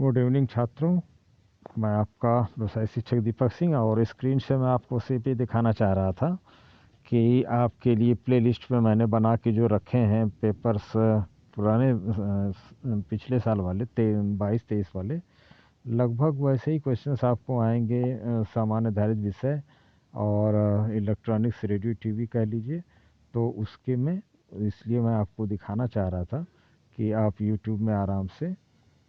Good evening छात्रों। मैं आपका व्यवसाय शिक्षक दीपक सिंह, और स्क्रीन से मैं आपको सीपी दिखाना चाह रहा था कि आपके लिए प्लेलिस्ट में मैंने बना के जो रखे हैं पेपर्स पुराने पिछले साल वाले 22-23 वाले, लगभग वैसे ही क्वेश्चंस आपको आएंगे। सामान्य आधारित विषय और इलेक्ट्रॉनिक्स, रेडियो, टीवी कह लीजिए। तो उसके में इसलिए मैं आपको दिखाना चाह रहा था कि आप यूट्यूब में आराम से,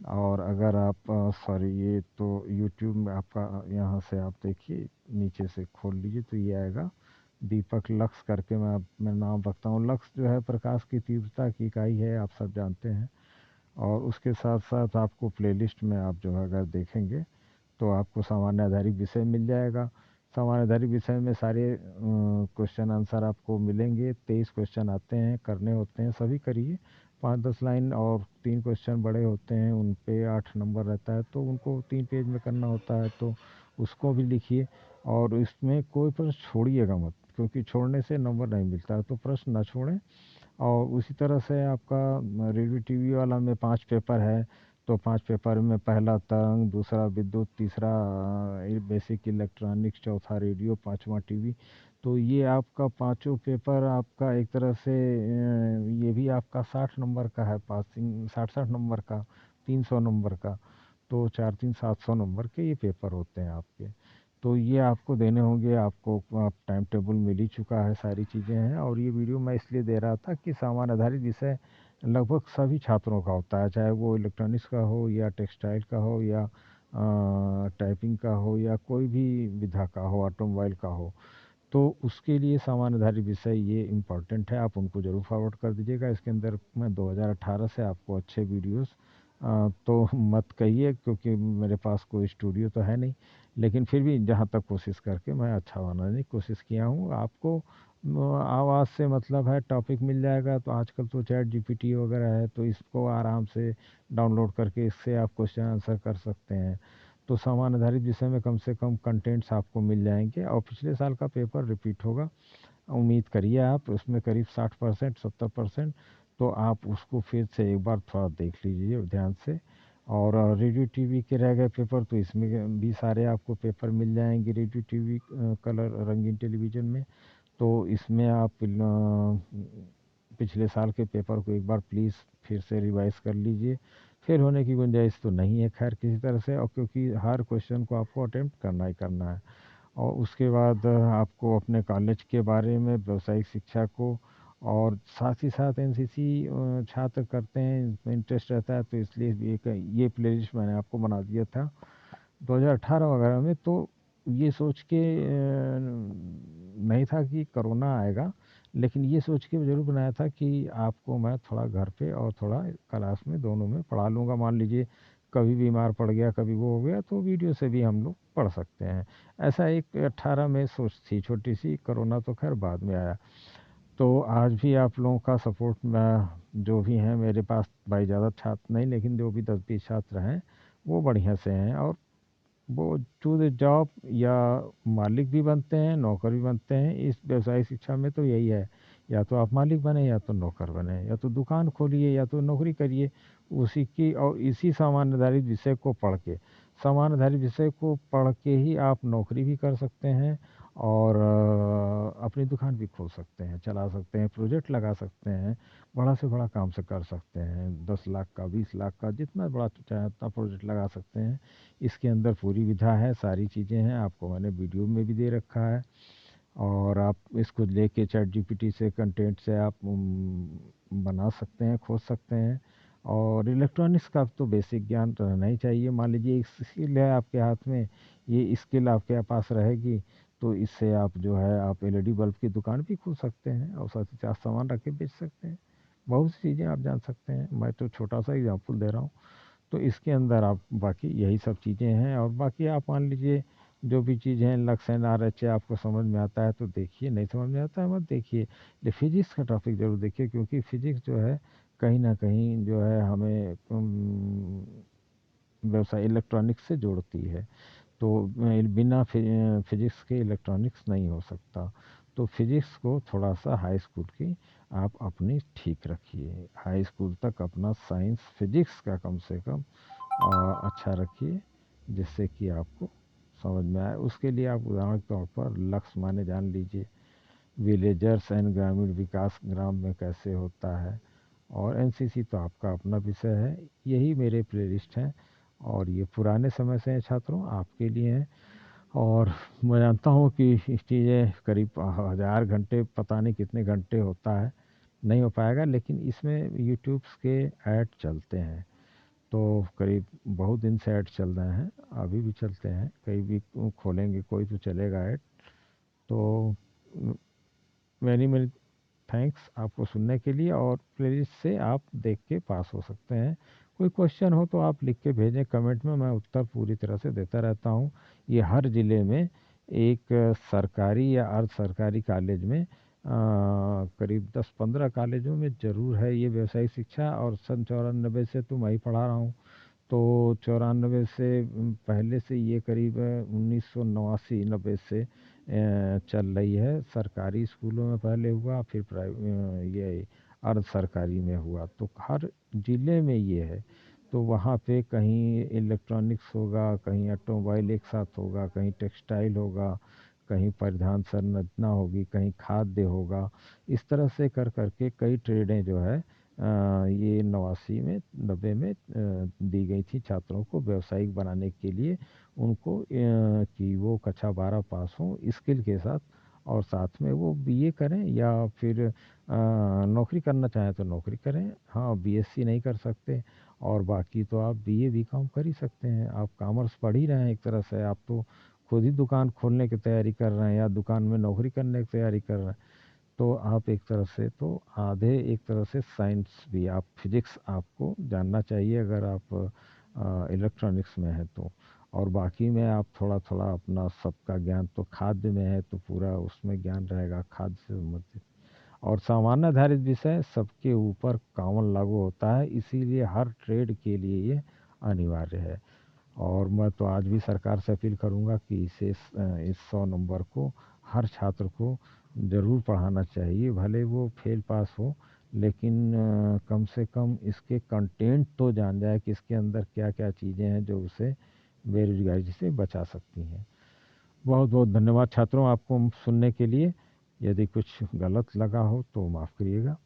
और अगर आप सॉरी, ये तो यूट्यूब में आपका, यहाँ से आप देखिए नीचे से खोल लीजिए तो ये आएगा दीपक लक्स करके। मैं नाम रखता हूँ। लक्स जो है प्रकाश की तीव्रता की इकाई है, आप सब जानते हैं। और उसके साथ साथ आपको प्लेलिस्ट में आप जो है अगर देखेंगे तो आपको सामान्य आधारित विषय मिल जाएगा। सामान्य आधारित विषय में सारे क्वेश्चन आंसर आपको मिलेंगे। 23 क्वेश्चन आते हैं, करने होते हैं, सभी करिए। 5-10 लाइन और 3 क्वेश्चन बड़े होते हैं, उन पे 8 नंबर रहता है, तो उनको 3 पेज में करना होता है, तो उसको भी लिखिए। और इसमें कोई प्रश्न छोड़िएगा मत, क्योंकि छोड़ने से नंबर नहीं मिलता है, तो प्रश्न ना छोड़ें। और उसी तरह से आपका रेडियो टीवी वाला में 5 पेपर है, तो 5 पेपर में पहला तरंग, दूसरा विद्युत, तीसरा बेसिक इलेक्ट्रॉनिक्स, चौथा रेडियो, पांचवा टीवी। तो ये आपका पांचों पेपर आपका एक तरह से ये भी आपका 60 नंबर का है, पासिंग 60-60 नंबर का, 300 नंबर का। तो 4-3 700 नंबर के ये पेपर होते हैं आपके। तो ये आपको देने होंगे। आपको आप टाइम टेबल मिल ही चुका है, सारी चीज़ें हैं। और ये वीडियो मैं इसलिए दे रहा था कि सामान्य आधारित विषय लगभग सभी छात्रों का होता है, चाहे वो इलेक्ट्रॉनिक्स का हो या टेक्सटाइल का हो या टाइपिंग का हो या कोई भी विधा का हो, ऑटोमोबाइल का हो। तो उसके लिए सामान्य आधारित विषय ये इम्पॉर्टेंट है, आप उनको ज़रूर फॉरवर्ड कर दीजिएगा। इसके अंदर मैं 2018 से आपको अच्छे वीडियोस तो मत कहिए, क्योंकि मेरे पास कोई स्टूडियो तो है नहीं, लेकिन फिर भी जहाँ तक कोशिश करके मैं अच्छा बनाने की कोशिश किया हूँ। आपको आवाज़ से मतलब है, टॉपिक मिल जाएगा। तो आजकल तो चैट जीपीटी वगैरह है, तो इसको आराम से डाउनलोड करके इससे आप क्वेश्चन आंसर कर सकते हैं। तो सामान आधारित विषय में कम से कम कंटेंट्स आपको मिल जाएंगे, और पिछले साल का पेपर रिपीट होगा, उम्मीद करिए आप। उसमें करीब 60% 70%, तो आप उसको फिर से एक बार थोड़ा देख लीजिए ध्यान से। और रेडियो टीवी के रह गए पेपर, तो इसमें भी सारे आपको पेपर मिल जाएंगे। रेडियो टीवी कलर रंगीन टेलीविज़न में, तो इसमें आप पिछले साल के पेपर को एक बार प्लीज़ फिर से रिवाइज कर लीजिए। फेल होने की गुंजाइश तो नहीं है खैर किसी तरह से, और क्योंकि हर क्वेश्चन को आपको अटेम्प्ट करना ही करना है। और उसके बाद आपको अपने कॉलेज के बारे में, व्यावसायिक शिक्षा को, और साथ ही साथ एनसीसी छात्र करते हैं, इसमें इंटरेस्ट रहता है, तो इसलिए भी एक ये प्लेलिस्ट मैंने आपको बना दिया था 2018 वगैरह में। तो ये सोच के नहीं था कि कोरोना आएगा, लेकिन ये सोच के ज़रूर बनाया था कि आपको मैं थोड़ा घर पे और थोड़ा क्लास में, दोनों में पढ़ा लूँगा। मान लीजिए कभी बीमार पड़ गया, कभी वो हो गया, तो वीडियो से भी हम लोग पढ़ सकते हैं। ऐसा एक 18 में सोच थी छोटी सी। कोरोना तो खैर बाद में आया। तो आज भी आप लोगों का सपोर्ट में जो भी हैं मेरे पास, भाई ज़्यादा छात्र नहीं, लेकिन जो भी 10-20 छात्र हैं वो बढ़िया से हैं, और वो चूज जॉब या मालिक भी बनते हैं, नौकर भी बनते हैं। इस व्यवसाय शिक्षा में तो यही है, या तो आप मालिक बने या तो नौकर बने, या तो दुकान खोलिए या तो नौकरी करिए उसी की। और इसी सामान्य आधारित विषय को पढ़ के, सामान्य आधारित विषय को पढ़ के ही आप नौकरी भी कर सकते हैं, और अपनी दुकान भी खोल सकते हैं, चला सकते हैं, प्रोजेक्ट लगा सकते हैं, बड़ा से बड़ा काम से कर सकते हैं। 10 लाख का, 20 लाख का, जितना बड़ा चाहे उतना प्रोजेक्ट लगा सकते हैं। इसके अंदर पूरी विधा है, सारी चीज़ें हैं, आपको मैंने वीडियो में भी दे रखा है। और आप इसको लेके चैट जीपीटी से, कंटेंट से आप बना सकते हैं, खोज सकते हैं। और इलेक्ट्रॉनिक्स का तो बेसिक ज्ञान तो रहना ही चाहिए। मान लीजिए एक स्किल है आपके हाथ में, ये स्किल आपके पास रहेगी, तो इससे आप जो है आप एलईडी बल्ब की दुकान भी खोल सकते हैं, और साथ ही साथ सामान रख के बेच सकते हैं। बहुत सी चीज़ें आप जान सकते हैं, मैं तो छोटा सा एग्जाम्पल दे रहा हूँ। तो इसके अंदर आप बाकी यही सब चीज़ें हैं। और बाकी आप मान लीजिए जो भी चीज़ हैं, लक्ष्य आर एच आपको समझ में आता है तो देखिए, नहीं समझ में आता है मत देखिए। ये फिजिक्स का टॉपिक ज़रूर देखिए, क्योंकि फिजिक्स जो है कहीं ना कहीं जो है हमें व्यवसाय इलेक्ट्रॉनिक्स से जोड़ती है। तो बिना फिजिक्स के इलेक्ट्रॉनिक्स नहीं हो सकता। तो फिजिक्स को थोड़ा सा हाई स्कूल की आप अपनी ठीक रखिए, हाई स्कूल तक अपना साइंस फिजिक्स का कम से कम अच्छा रखिए, जिससे कि आपको समझ में आए। उसके लिए आप उदाहरण के तौर पर लक्ष्य माने जान लीजिए, विलेजर्स एंड ग्रामीण विकास ग्राम में कैसे होता है, और एनसीसी तो आपका अपना विषय है। यही मेरे प्लेलिस्ट हैं, और ये पुराने समय से हैं छात्रों, आपके लिए हैं। और मैं जानता हूँ कि ये चीज़ें करीब 1000 घंटे, पता नहीं कितने घंटे होता है, नहीं हो पाएगा, लेकिन इसमें यूट्यूब्स के ऐड चलते हैं, तो करीब बहुत दिन से ऐड चल रहे हैं, अभी भी चलते हैं, कहीं भी खोलेंगे कोई तो चलेगा ऐड। तो मैनी मैनी थैंक्स आपको सुनने के लिए, और प्लेलिस्ट से आप देख के पास हो सकते हैं। कोई क्वेश्चन हो तो आप लिख के भेजें कमेंट में, मैं उत्तर पूरी तरह से देता रहता हूँ। ये हर ज़िले में एक सरकारी या अर्ध सरकारी कॉलेज में करीब 10-15 कॉलेजों में ज़रूर है ये व्यवसायिक शिक्षा, और सन 94 से तो मैं ही पढ़ा रहा हूँ। तो 94 से पहले से ये करीब 1989-90 से चल रही है। सरकारी स्कूलों में पहले हुआ, फिर ये अर्ध सरकारी में हुआ, तो हर ज़िले में ये है। तो वहाँ पे कहीं इलेक्ट्रॉनिक्स होगा, कहीं ऑटोमोबाइल एक साथ होगा, कहीं टेक्सटाइल होगा, कहीं परिधान संरचना होगी, कहीं खाद्य होगा। इस तरह से कर करके कई ट्रेडें जो है ये 89 में 90 में दी गई थी छात्रों को व्यावसायिक बनाने के लिए, उनको कि वो कक्षा 12 पास हों स्किल के साथ, और साथ में वो बीए करें, या फिर नौकरी करना चाहें तो नौकरी करें। हाँ, बीएससी नहीं कर सकते, और बाकी तो आप बीए बीकॉम कर ही सकते हैं। आप कॉमर्स पढ़ ही रहे हैं एक तरह से, आप तो खुद ही दुकान खोलने की तैयारी कर रहे हैं, या दुकान में नौकरी करने की तैयारी कर रहे हैं। तो आप एक तरह से तो आधे, एक तरह से साइंस भी, आप फिजिक्स आपको जानना चाहिए अगर आप इलेक्ट्रॉनिक्स में हैं तो। और बाकी में आप थोड़ा थोड़ा अपना सबका ज्ञान, तो खाद्य में है तो पूरा उसमें ज्ञान रहेगा खाद्य से संबंधित। और सामान्य आधारित विषय सबके ऊपर कॉमन लागू होता है, इसीलिए हर ट्रेड के लिए ये अनिवार्य है। और मैं तो आज भी सरकार से अपील करूंगा कि इस 100 नंबर को हर छात्र को ज़रूर पढ़ाना चाहिए, भले वो फेल पास हो, लेकिन कम से कम इसके कंटेंट तो जान जाए कि इसके अंदर क्या क्या चीज़ें हैं जो उसे बेरोजगारी से बचा सकती हैं। बहुत बहुत धन्यवाद छात्रों आपको सुनने के लिए। यदि कुछ गलत लगा हो तो माफ़ करिएगा।